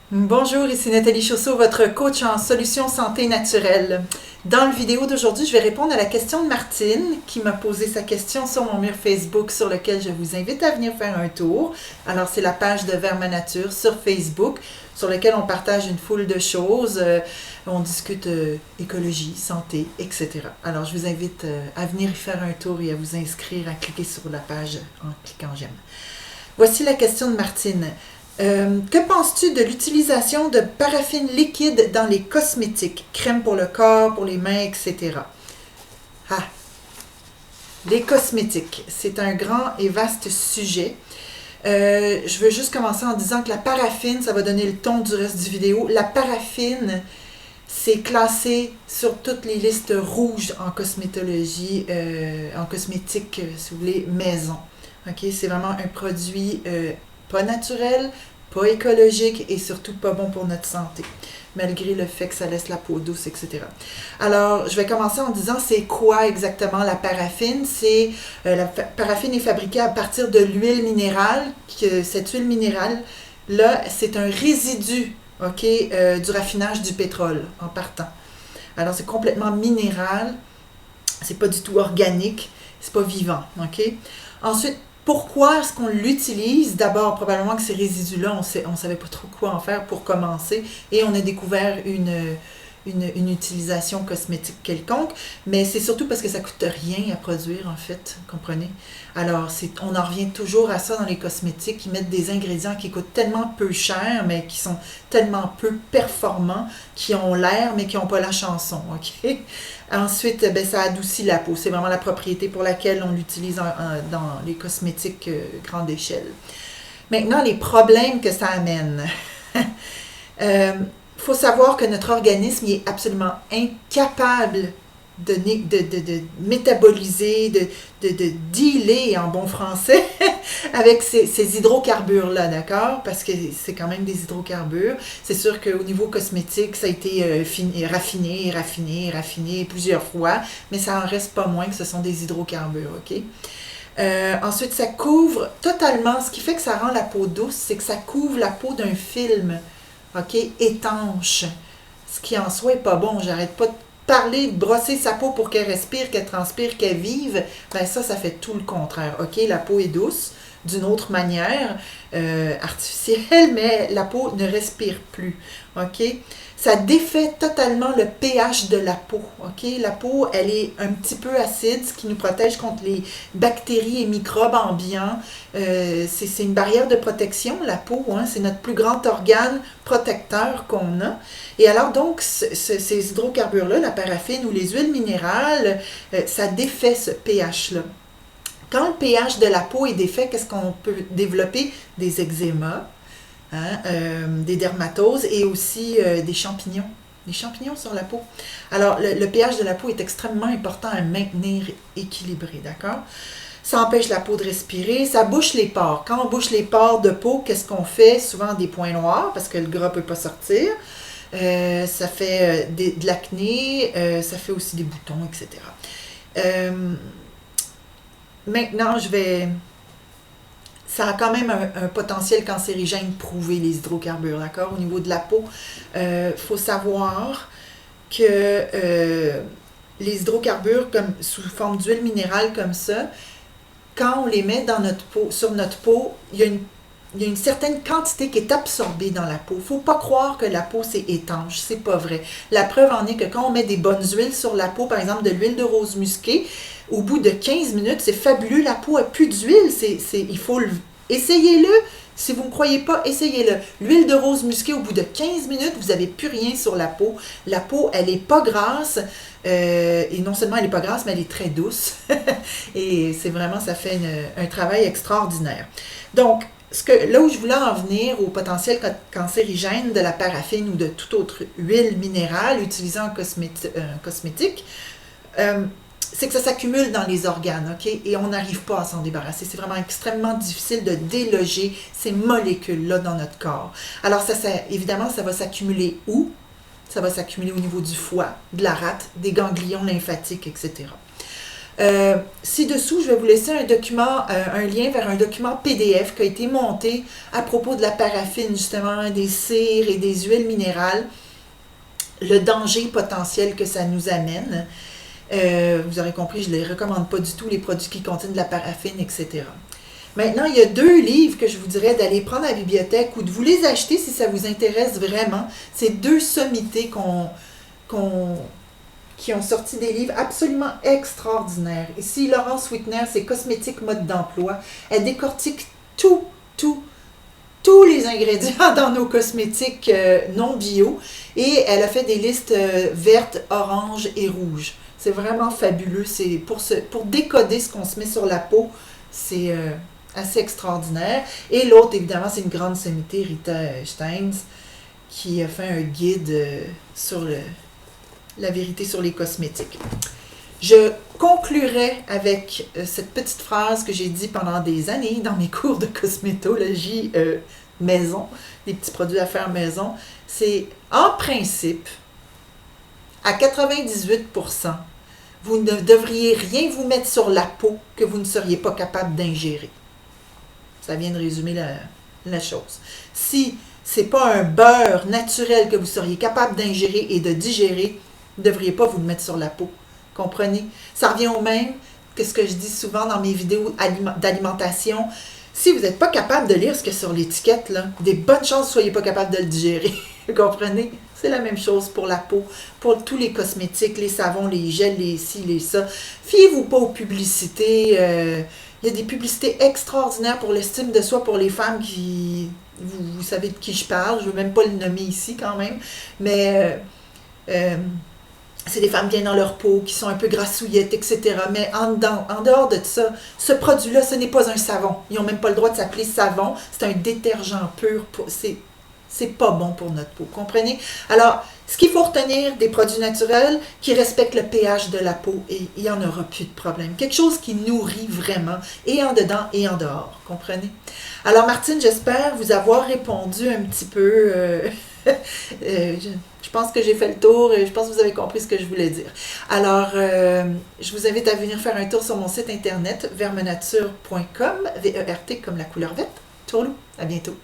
Bonjour, ici Nathalie Chausseau, votre coach en solutions santé naturelle. Dans la vidéo d'aujourd'hui, je vais répondre à la question de Martine qui m'a posé sa question sur mon mur Facebook sur lequel je vous invite à venir faire un tour. Alors, c'est la page de Vers ma nature sur Facebook sur laquelle on partage une foule de choses. On discute écologie, santé, etc. Alors, je vous invite à venir y faire un tour et à vous inscrire, à cliquer sur la page en cliquant j'aime. Voici la question de Martine. Que penses-tu de l'utilisation de paraffine liquide dans les cosmétiques, crème pour le corps, pour les mains, etc. Ah, les cosmétiques, c'est un grand et vaste sujet. Je veux juste commencer en disant que la paraffine, ça va donner le ton du reste du vidéo. La paraffine, c'est classé sur toutes les listes rouges en cosmétologie, en cosmétique, si vous voulez, maison. Okay? C'est vraiment un produit pas naturel, pas écologique et surtout pas bon pour notre santé, malgré le fait que ça laisse la peau douce, etc. Alors, je vais commencer en disant c'est quoi exactement la paraffine. La paraffine est fabriquée à partir de l'huile minérale. Cette huile minérale-là, c'est un résidu du raffinage du pétrole en partant. Alors, c'est complètement minéral, c'est pas du tout organique, c'est pas vivant. Ensuite, pourquoi est-ce qu'on l'utilise? D'abord, probablement que ces résidus-là, on ne savait pas trop quoi en faire pour commencer et on a découvert une utilisation cosmétique quelconque, mais c'est surtout parce que ça ne coûte rien à produire, en fait, comprenez? Alors, on en revient toujours à ça dans les cosmétiques, ils mettent des ingrédients qui coûtent tellement peu cher, mais qui sont tellement peu performants, qui ont l'air, mais qui n'ont pas la chanson, OK? Ensuite, ça adoucit la peau. C'est vraiment la propriété pour laquelle on l'utilise dans les cosmétiques grande échelle. Maintenant, les problèmes que ça amène. Faut savoir que notre organisme il est absolument incapable de métaboliser, de dealer en bon français avec ces hydrocarbures-là, d'accord? Parce que c'est quand même des hydrocarbures. C'est sûr qu'au niveau cosmétique, ça a été raffiné plusieurs fois, mais ça en reste pas moins que ce sont des hydrocarbures, OK? Ensuite, ça couvre totalement, ce qui fait que ça rend la peau douce, c'est que ça couvre la peau d'un film, OK, étanche. Ce qui en soi est pas bon. J'arrête pas de parler, de brosser sa peau pour qu'elle respire, qu'elle transpire, qu'elle vive. Ben ça fait tout le contraire. OK, la peau est douce d'une autre manière, artificielle, mais la peau ne respire plus. OK? Ça défait totalement le pH de la peau. OK? La peau, elle est un petit peu acide, ce qui nous protège contre les bactéries et microbes ambiants. C'est une barrière de protection, la peau. Hein? C'est notre plus grand organe protecteur qu'on a. Et alors, donc, ces hydrocarbures-là, la paraffine ou les huiles minérales, ça défait ce pH-là. Quand le pH de la peau est défait, qu'est-ce qu'on peut développer? Des eczémas, des dermatoses et aussi des champignons. Des champignons sur la peau. Alors, le pH de la peau est extrêmement important à maintenir équilibré, d'accord? Ça empêche la peau de respirer, ça bouche les pores. Quand on bouche les pores de peau, qu'est-ce qu'on fait? Souvent des points noirs parce que le gras ne peut pas sortir. Ça fait de l'acné, ça fait aussi des boutons, etc. Maintenant, ça a quand même un potentiel cancérigène prouvé, les hydrocarbures, d'accord? Au niveau de la peau, faut savoir que les hydrocarbures, comme sous forme d'huile minérale comme ça, quand on les met sur notre peau, il y a une certaine quantité qui est absorbée dans la peau. Il ne faut pas croire que la peau, c'est étanche. C'est pas vrai. La preuve en est que quand on met des bonnes huiles sur la peau, par exemple de l'huile de rose musquée, au bout de 15 minutes, c'est fabuleux. La peau n'a plus d'huile. Il faut essayez-le. Si vous ne croyez pas, essayez-le. L'huile de rose musquée, au bout de 15 minutes, vous n'avez plus rien sur la peau. La peau, elle n'est pas grasse. Et non seulement elle n'est pas grasse, mais elle est très douce. Et c'est vraiment, ça fait un travail extraordinaire. Donc, là où je voulais en venir au potentiel cancérigène de la paraffine ou de toute autre huile minérale utilisée en cosmétique, c'est que ça s'accumule dans les organes, OK? Et on n'arrive pas à s'en débarrasser. C'est vraiment extrêmement difficile de déloger ces molécules-là dans notre corps. Alors, évidemment, ça va s'accumuler où? Ça va s'accumuler au niveau du foie, de la rate, des ganglions lymphatiques, etc. Ci-dessous, je vais vous laisser un document, un lien vers un document PDF qui a été monté à propos de la paraffine, justement, des cires et des huiles minérales, le danger potentiel que ça nous amène. Vous aurez compris, je ne les recommande pas du tout, les produits qui contiennent de la paraffine, etc. Maintenant, il y a 2 livres que je vous dirais d'aller prendre à la bibliothèque ou de vous les acheter si ça vous intéresse vraiment. C'est 2 sommités qui ont sorti des livres absolument extraordinaires. Ici, Laurence Wigner, c'est Cosmétique mode d'emploi. Elle décortique tous les ingrédients dans nos cosmétiques non bio et elle a fait des listes vertes, oranges et rouges. C'est vraiment fabuleux. C'est pour décoder ce qu'on se met sur la peau, c'est assez extraordinaire. Et l'autre, évidemment, c'est une grande sommité, Rita Steins, qui a fait un guide sur la vérité sur les cosmétiques. Je conclurai avec cette petite phrase que j'ai dit pendant des années dans mes cours de cosmétologie maison, des petits produits à faire maison. C'est, en principe, à 98%, vous ne devriez rien vous mettre sur la peau que vous ne seriez pas capable d'ingérer. Ça vient de résumer la chose. Si ce n'est pas un beurre naturel que vous seriez capable d'ingérer et de digérer, vous ne devriez pas vous le mettre sur la peau. Comprenez? Ça revient au même que ce que je dis souvent dans mes vidéos d'alimentation. Si vous n'êtes pas capable de lire ce qu'il y a sur l'étiquette, là, des bonnes chances que vous ne soyez pas capable de le digérer. Vous comprenez? C'est la même chose pour la peau, pour tous les cosmétiques, les savons, les gels, les ci, les ça. Fiez-vous pas aux publicités. Il y a des publicités extraordinaires pour l'estime de soi pour les femmes qui... Vous savez de qui je parle. Je ne veux même pas le nommer ici quand même. Mais... c'est des femmes bien dans leur peau, qui sont un peu grassouillettes, etc. Mais en dehors de ça, ce produit-là, ce n'est pas un savon. Ils n'ont même pas le droit de s'appeler savon. C'est un détergent pur. C'est pas bon pour notre peau. Comprenez? Alors, ce qu'il faut retenir des produits naturels qui respectent le pH de la peau, et il n'y en aura plus de problème. Quelque chose qui nourrit vraiment, et en dedans et en dehors. Comprenez? Alors, Martine, j'espère vous avoir répondu un petit peu... je pense que j'ai fait le tour et je pense que vous avez compris ce que je voulais dire. Alors, je vous invite à venir faire un tour sur mon site internet vermenature.com, VERT comme la couleur verte. Tourlou, à bientôt.